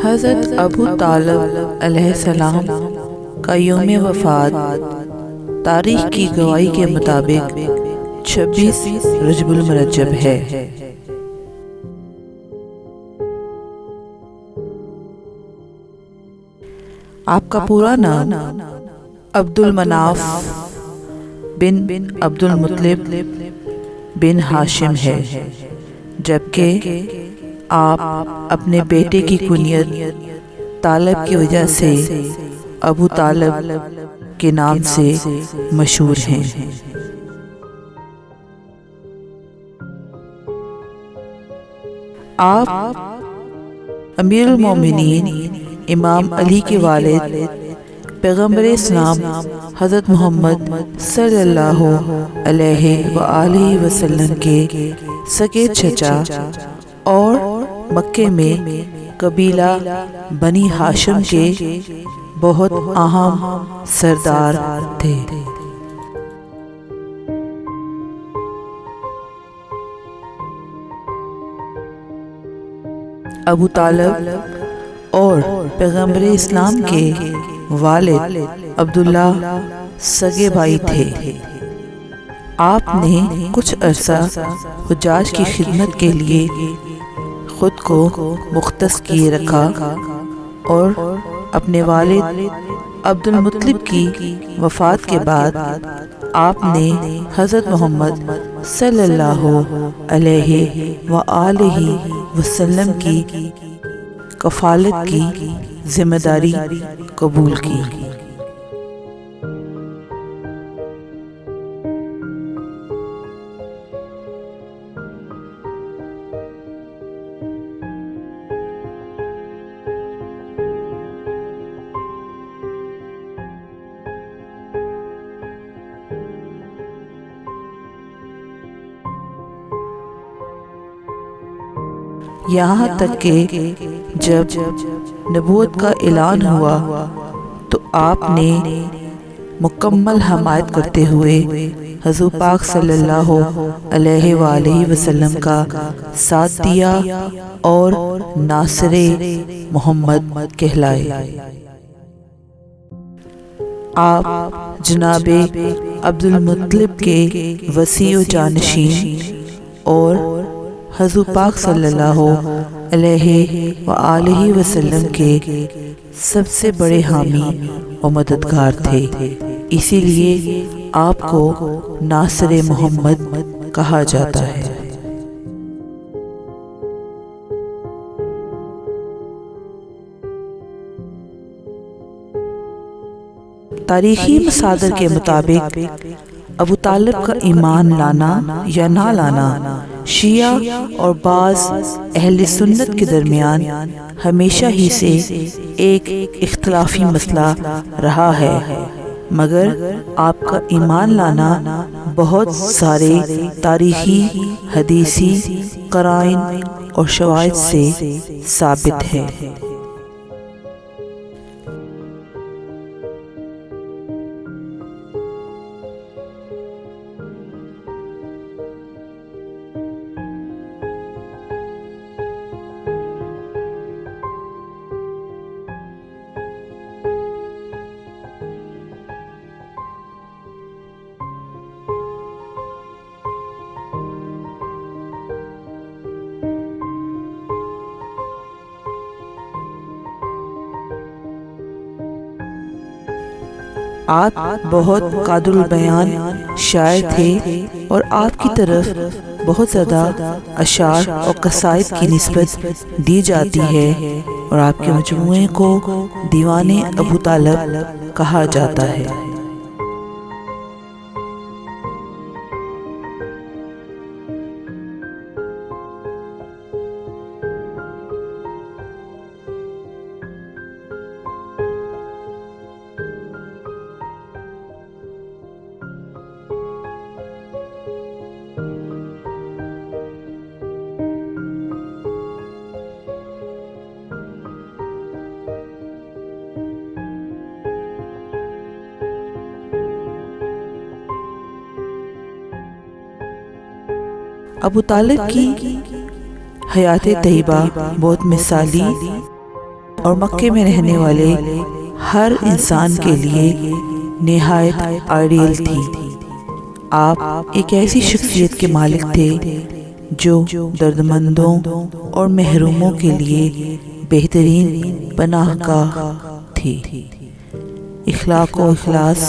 حضرت ابو طالب علیہ السلام کا یوم وفات تاریخ کی گواہی کے مطابق 26 رجب المرجب ہے۔ آپ کا پورا نام عبد المناف بن عبد المطلب بن ہاشم ہے، جبکہ آپ اپنے بیٹے کی کنیت طالب کی وجہ سے ابو طالب کے نام سے مشہور ہیں۔ آپ امیر المومنین امام علی کے والد پیغمبر اسلام حضرت محمد صلی اللہ علیہ وآلہ وسلم کے سگے چچا اور مکے میں قبیلہ بنی ہاشم کے بہت اہم سردار تھے۔ ابو طالب اور پیغمبر اسلام کے والد عبداللہ سگے بھائی تھے۔ آپ نے کچھ عرصہ حجاج کی خدمت کے لیے خود کو مختص کیے رکھا اور اپنے والد عبد المطلب کی وفات کے بعد آپ نے حضرت محمد صلی اللہ علیہ وآلہ وسلم کی کفالت کی ذمہ داری قبول کی۔ یہاں تک کہ جب نبوت کا اعلان ہوا تو آپ نے مکمل حمایت کرتے ہوئے حضور پاک صلی اللہ علیہ وآلہ وسلم کا ساتھ دیا اور ناصر محمد کہلائے۔ آپ جناب عبد المطلب کے وصی و جانشین اور حضور پاک صلی اللہ علیہ وآلہ وسلم کے سب سے بڑے حامی و مددگار تھے، اسی لیے آپ کو ناصر محمد کہا جاتا ہے۔ تاریخی مصادر کے مطابق ابو طالب کا ایمان لانا یا نہ لانا شیعہ اور بعض اہل سنت کے درمیان ہمیشہ ہی سے ایک اختلافی مسئلہ رہا ہے، مگر آپ کا ایمان لانا بہت سارے تاریخی، حدیثی قرائن اور شواہد سے ثابت ہے۔ آپ بہت قادر البیان شاعر تھے اور آپ کی طرف بہت زیادہ اشعار اور قصائد کی نسبت دی جاتی ہے اور آپ کے مجموعے کو دیوان ابو طالب کہا جاتا ہے۔ ابو طالب کی حیات طیبہ بہت مثالی اور مکے میں رہنے والے ہر انسان کے لیے نہایت آئیڈیل تھی۔ آپ ایک ایسی شخصیت کے مالک تھے جو دردمندوں اور محروموں کے لیے بہترین پناہ گاہ تھی۔ اخلاق و اخلاص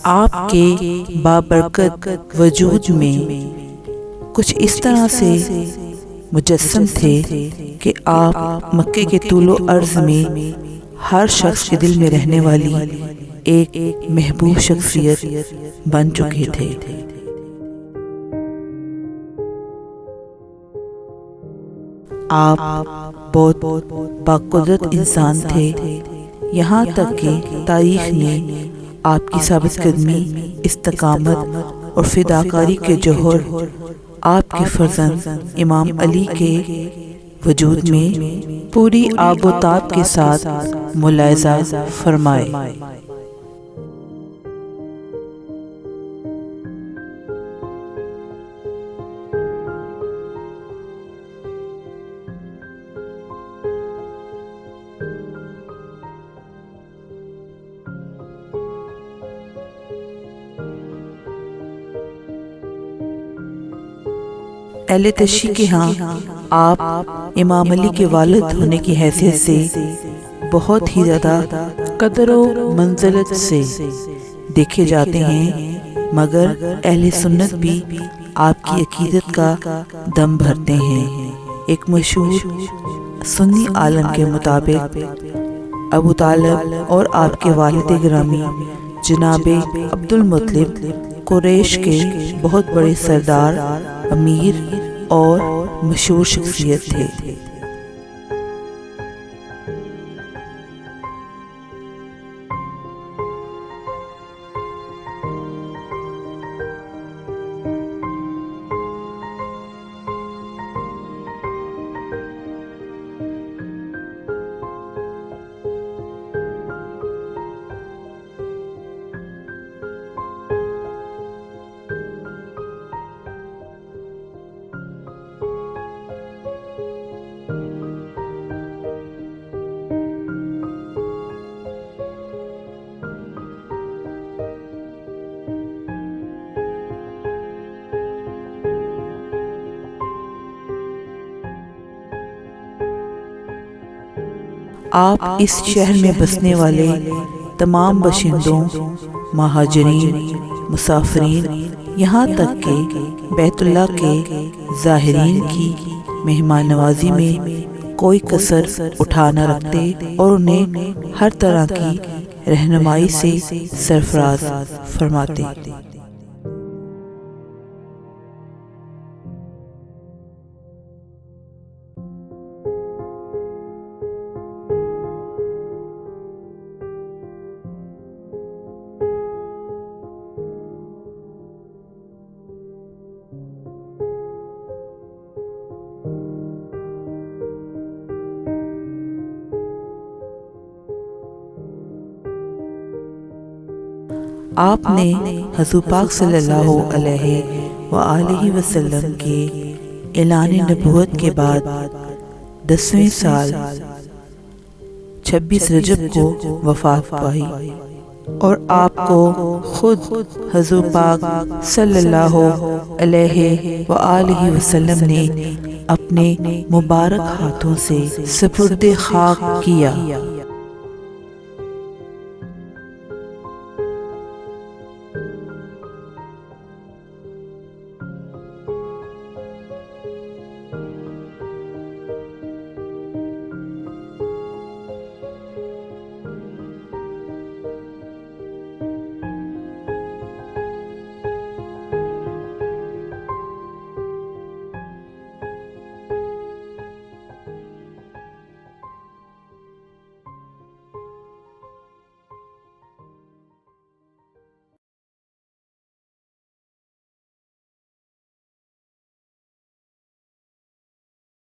آپ کے بابرکت وجود میں کچھ اس طرح سے مجسم تھے کہ آپ مکے کے طول و عرض میں ہر شخص کے دل میں رہنے والی ایک محبوب شخصیت بن چکے تھے۔ آپ بہت باقدرت انسان تھے، یہاں تک کہ تاریخ نے آپ کی ثابت قدمی، استقامت اور فداکاری کے جوہر آپ کے فرزند امام علی کے وجود میں پوری آب و تاب کے ساتھ ملاحظہ فرمائے۔ اہل تشیع کے ہاں آپ امام علی کے والد ہونے کی حیثیت سے بہت ہی زیادہ قدر و منزلت سے دیکھے جاتے ہیں، مگر اہل سنت بھی آپ کی عقیدت کا دم بھرتے ہیں۔ ایک مشہور سنی عالم کے مطابق ابو طالب اور آپ کے والد گرامی جناب عبد المطلب قریش کے بہت بڑے سردار، امیر اور مشہور شخصیت تھے۔ آپ اس شہر میں بسنے والے تمام باشندوں، مہاجرین، مسافرین، یہاں تک کہ بیت اللہ کے زائرین کی مہمان نوازی میں کوئی کسر اٹھا نہ رکھتے اور انہیں ہر طرح کی رہنمائی سے سرفراز فرماتے۔ آپ نے حضور پاک صلی اللہ علیہ وآلہ وسلم کے اعلان نبوت کے بعد 10ویں سال 26 رجب کو وفات پائی، اور آپ کو خود حضور پاک صلی اللہ علیہ وآلہ وسلم نے اپنے مبارک ہاتھوں سے سپرد خاک کیا۔